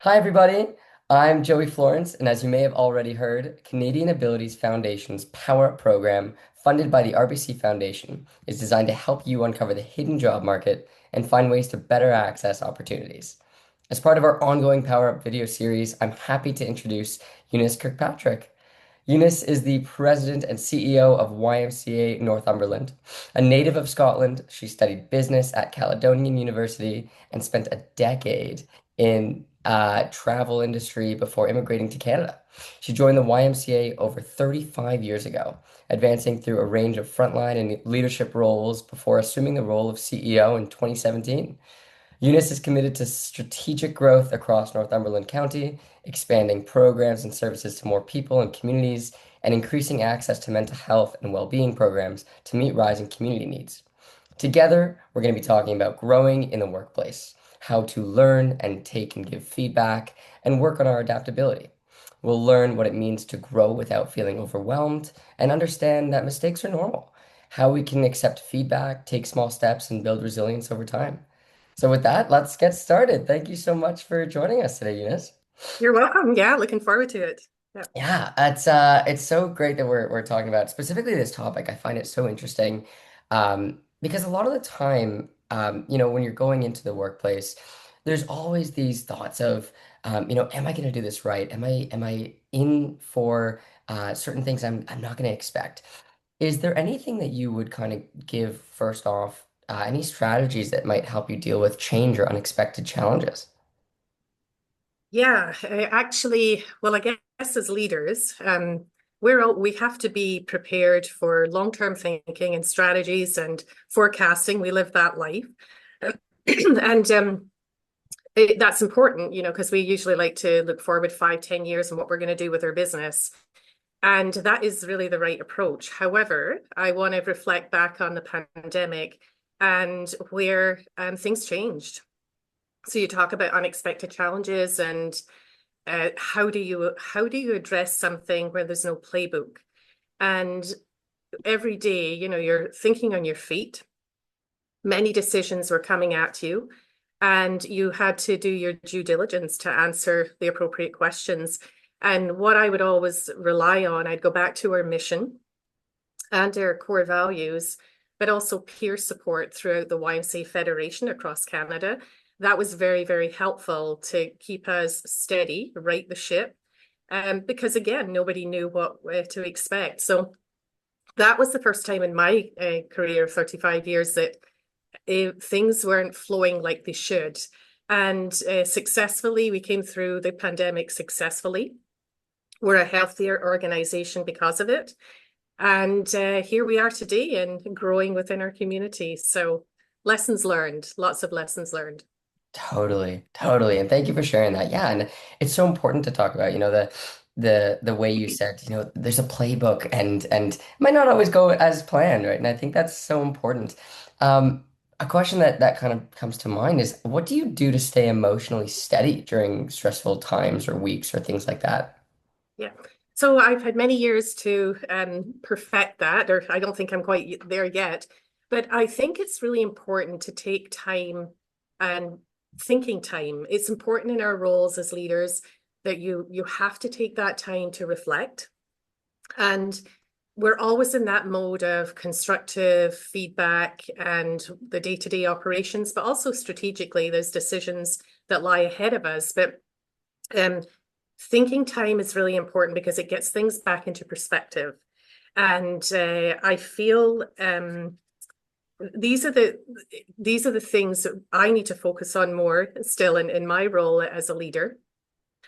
Hi, everybody. I'm Joey Florence, and as you may have already heard, Canadian Abilities Foundation's Power Up program, funded by the RBC Foundation, is designed to help you uncover the hidden job market and find ways to better access opportunities. As part of our ongoing Power Up video series, I'm happy to introduce Eunice Kirkpatrick. Eunice is the president and CEO of YMCA Northumberland. A native of Scotland, she studied business at Caledonian University and spent a decade in travel industry before immigrating to Canada. She joined the YMCA over 35 years ago, advancing through a range of frontline and leadership roles before assuming the role of CEO in 2017. Eunice is committed to strategic growth across Northumberland County, expanding programs and services to more people and communities, and increasing access to mental health and well-being programs to meet rising community needs. Together, we're going to be talking about growing in the workplace, how to learn and take and give feedback, and work on our adaptability. We'll learn what it means to grow without feeling overwhelmed and understand that mistakes are normal, how we can accept feedback, take small steps, and build resilience over time. So with that, let's get started. Thank you so much for joining us today, Eunice. You're welcome. Yeah, looking forward to it. Yeah. Yeah, it's so great that we're talking about specifically this topic. I find it so interesting because a lot of the time, when you're going into the workplace, there's always these thoughts of, am I going to do this right? Am I in for certain things I'm not going to expect? Is there anything that you would kind of give first off, any strategies that might help you deal with change or unexpected challenges? Yeah, actually, well, I guess as leaders, we have to be prepared for long-term thinking and strategies and forecasting. We live that life. And that's important, because we usually like to look forward 5, 10 years and what we're going to do with our business. And that is really the right approach. However, I want to reflect back on the pandemic and where things changed. So you talk about unexpected challenges and how do you address something where there's no playbook? And every day, you're thinking on your feet. Many decisions were coming at you, and you had to do your due diligence to answer the appropriate questions. And what I would always rely on, I'd go back to our mission and our core values, but also peer support throughout the YMCA Federation across Canada. That was very, very helpful to keep us steady, right the ship, because again, nobody knew what to expect. So that was the first time in my career of 35 years that things weren't flowing like they should. And successfully, we came through the pandemic successfully. We're a healthier organization because of it. And here we are today and growing within our community. So lessons learned, lots of lessons learned. Totally, totally. And thank you for sharing that. Yeah, and it's so important to talk about, the way you said, there's a playbook and it might not always go as planned, right? And I think that's so important. A question that kind of comes to mind is what do you do to stay emotionally steady during stressful times or weeks or things like that? Yeah. So I've had many years to perfect that, or I don't think I'm quite there yet. But I think it's really important to take time and thinking time. It's important in our roles as leaders that you have to take that time to reflect. And we're always in that mode of constructive feedback and the day-to-day operations, but also strategically, there's decisions that lie ahead of us. But um, thinking time is really important because it gets things back into perspective. And I feel these are the things that I need to focus on more still in my role as a leader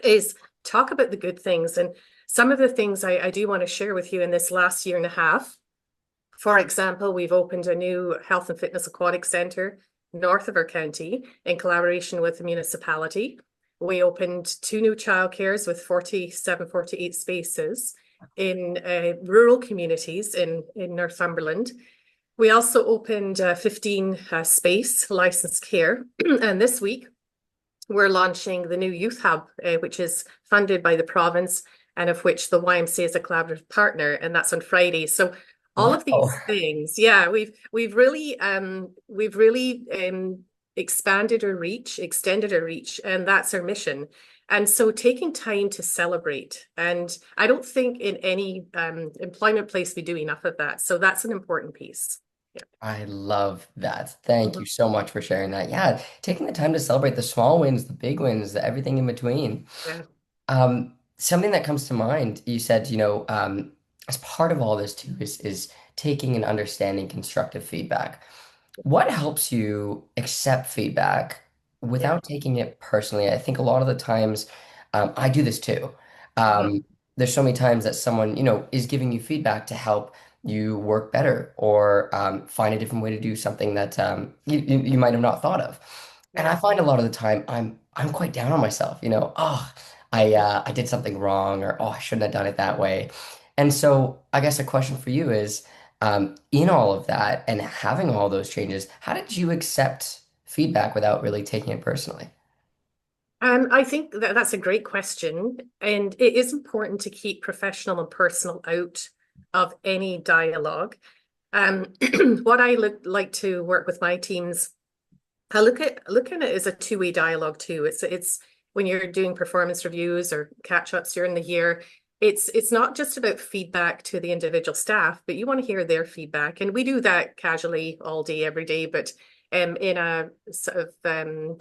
is talk about the good things. And some of the things I do want to share with you in this last year and a half. For example, we've opened a new health and fitness aquatic centre north of our county in collaboration with the municipality. We opened 2 new childcares with 47, 48 spaces in rural communities in Northumberland. We also opened 15 space licensed care. And this week, we're launching the new youth hub, which is funded by the province and of which the YMCA is a collaborative partner, and that's on Friday. So all of Wow. these things, yeah, we've really expanded our reach, extended our reach, and that's our mission. And so taking time to celebrate. And I don't think in any employment place we do enough of that. So that's an important piece. Yeah. I love that. Thank Mhm. you so much for sharing that. Yeah, taking the time to celebrate the small wins, the big wins, everything in between. Yeah. Something that comes to mind, you said, as part of all this too, is taking and understanding constructive feedback. What helps you accept feedback Yeah. without taking it personally? I think a lot of the times, I do this too. Mhm. There's so many times that someone, is giving you feedback to help you work better or find a different way to do something that you might have not thought of. And I Yeah. find a lot of the time I'm quite down on myself, oh, I did something wrong or oh, I shouldn't have done it that way. And so I guess a question for you is in all of that and having all those changes, how did you accept feedback without really taking it personally? I think that that's a great question. And it is important to keep professional and personal out of any dialogue. What I like to work with my teams, I look at it as a two-way dialogue too. It's when you're doing performance reviews or catch-ups during the year, it's not just about feedback to the individual staff, but you want to hear their feedback. And we do that casually all day, every day, but in a sort of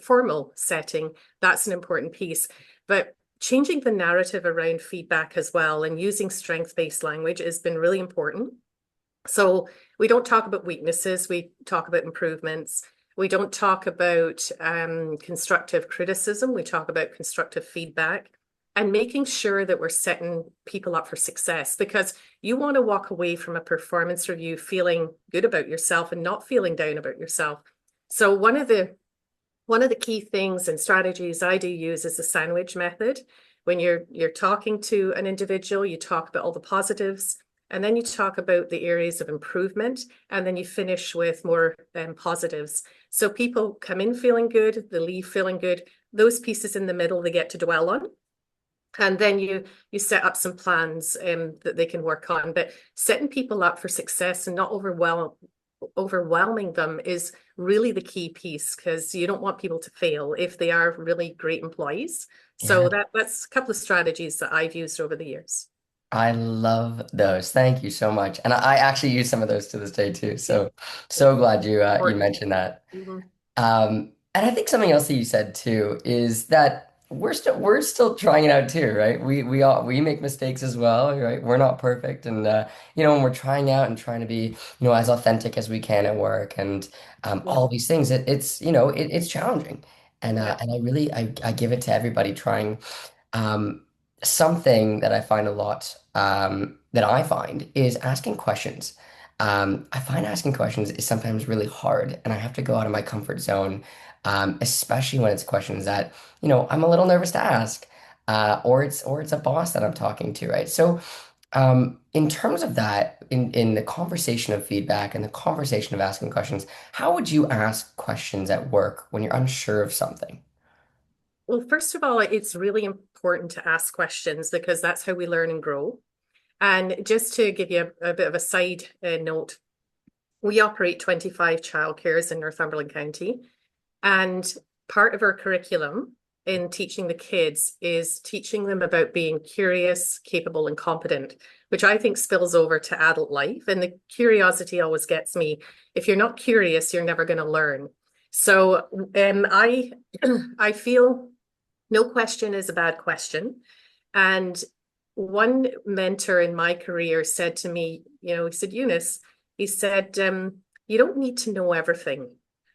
formal setting, that's an important piece. But changing the narrative around feedback as well and using strength-based language has been really important. So we don't talk about weaknesses, we talk about improvements. We don't talk about constructive criticism, we talk about constructive feedback and making sure that we're setting people up for success because you want to walk away from a performance review feeling good about yourself and not feeling down about yourself. So one of the key things and strategies I do use is the sandwich method. When you're talking to an individual, you talk about all the positives, and then you talk about the areas of improvement, and then you finish with more positives. So people come in feeling good, they leave feeling good. Those pieces in the middle they get to dwell on. And then you set up some plans that they can work on. But setting people up for success and not overwhelming them is really the key piece because you don't want people to fail if they are really great employees. So Yeah. that's a couple of strategies that I've used over the years. I love those. Thank you so much. And I actually use some of those to this day too. Yeah, So glad you important. mentioned that. Mhm. And I think something else that you said too is that we're still trying it out too, right? We make mistakes as well, right? We're not perfect, and when we're trying out and trying to be as authentic as we can at work, and Yeah, all these things, it's challenging, and yeah. I give it to everybody trying. Um, Something that I find a lot that I find is asking questions. I find asking questions is sometimes really hard, and I have to go out of my comfort zone, especially when it's questions that, I'm a little nervous to ask, or it's a boss that I'm talking to, right? So, in terms of that, in the conversation of feedback and the conversation of asking questions, how would you ask questions at work when you're unsure of something? Well, first of all, it's really important to ask questions because that's how we learn and grow. And just to give you a bit of a side note, we operate 25 childcares in Northumberland County. And part of our curriculum in teaching the kids is teaching them about being curious, capable, and competent, which I think spills over to adult life. And the curiosity always gets me. If you're not curious, you're never going to learn. So I I feel no question is a bad question. And one mentor in my career said to me, he said, Eunice, he said, you don't need to know everything,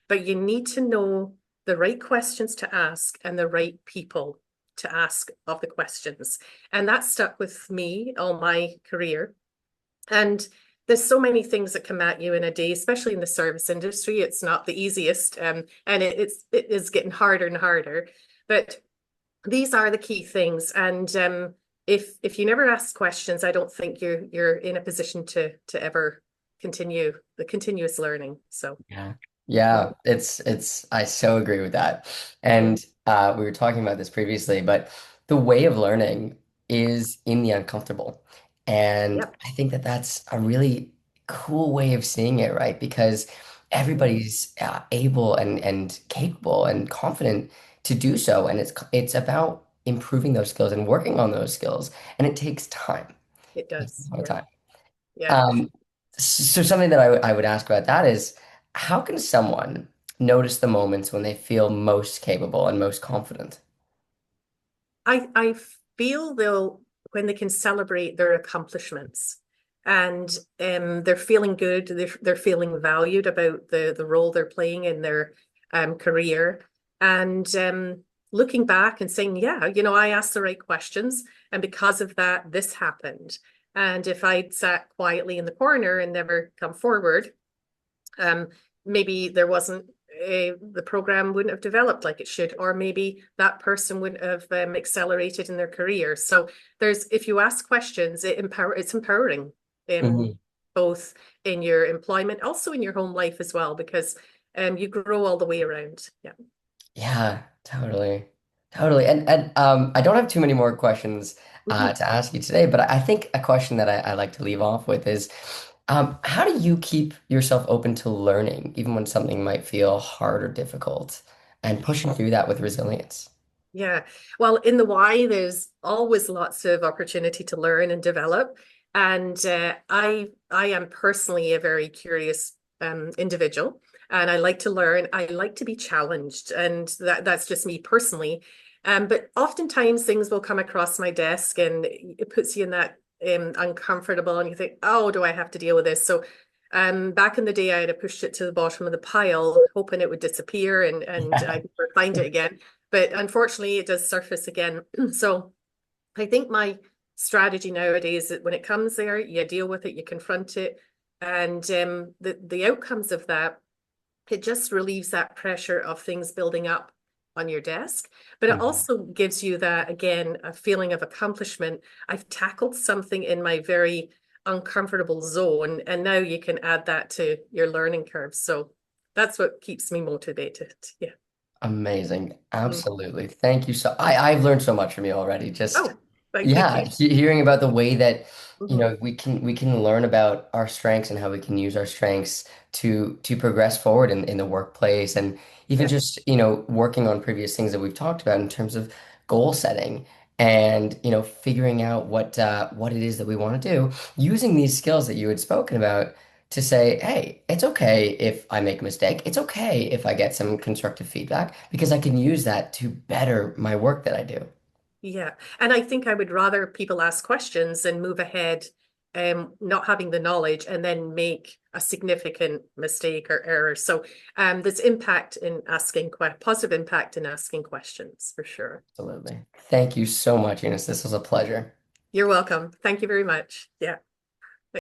but you need to know the right questions to ask and the right people to ask of the questions. And that stuck with me all my career. And there's so many things that come at you in a day, especially in the service industry. It's not the easiest, and it is getting harder and harder. But these are the key things. And if you never ask questions, I don't think you're in a position to ever continue the continuous learning. So Yeah. Yeah, I so agree with that. mhm. And we were talking about this previously, but the way of learning is in the uncomfortable. And Yep. I think that that's a really cool way of seeing it, right? Because Mm. everybody's able and capable and confident to do so, and it's about improving those skills and working on those skills, and it takes time. It It takes does. a lot of Yeah. time. Yeah. Um, so something that I would ask about that is, how can someone notice the moments when they feel most capable and most confident? I feel they'll when they can celebrate their accomplishments and they're feeling good, they're feeling valued about the role they're playing in their career and looking back and saying, yeah, you know, I asked the right questions and because of that, this happened. And if I'd sat quietly in the corner and never come forward, um, maybe there wasn't the program wouldn't have developed like it should, or maybe that person wouldn't have accelerated in their career. So there's, if you ask questions, it's empowering, Mhm. both in your employment, also in your home life as well, because you grow all the way around. Yeah. Yeah, totally. Totally. And I don't have too many more questions Mhm. to ask you today, but I think a question that I like to leave off with is how do you keep yourself open to learning, even when something might feel hard or difficult, and pushing through that with resilience? Yeah. Well, in the Y, there's always lots of opportunity to learn and develop. And I am personally a very curious individual, and I like to learn. I like to be challenged, and that's just me personally. But oftentimes things will come across my desk, and it puts you in that uncomfortable, and you think, "Oh, do I have to deal with this?" So, back in the day, I'd have pushed it to the bottom of the pile, hoping it would disappear, and Yeah. I'd never find it again, but unfortunately it does surface again. So I think my strategy nowadays is when it comes there, you deal with it, you confront it, and the outcomes of that, it just relieves that pressure of things building up on your desk. But it Mhm. also gives you that, again, a feeling of accomplishment. I've tackled something in my very uncomfortable zone, and now you can add that to your learning curve. So that's what keeps me motivated. Yeah. Amazing. Mm. Absolutely. Thank you so I've learned so much from you already. Just Oh, thank yeah, you. hearing about the way that Mhm. we can learn about our strengths and how we can use our strengths to progress forward in the workplace and even Yeah. just, working on previous things that we've talked about in terms of goal setting and, figuring out what it is that we want to do, using these skills that you had spoken about to say, hey, it's okay if I make a mistake. It's okay if I get some constructive feedback because I can use that to better my work that I do. Yeah. And I think I would rather people ask questions and move ahead, not having the knowledge and then make a significant mistake or error. So there's impact in asking positive impact in asking questions for sure. Absolutely. Thank you so much, Eunice. This was a pleasure. You're welcome. Thank you very much. Yeah.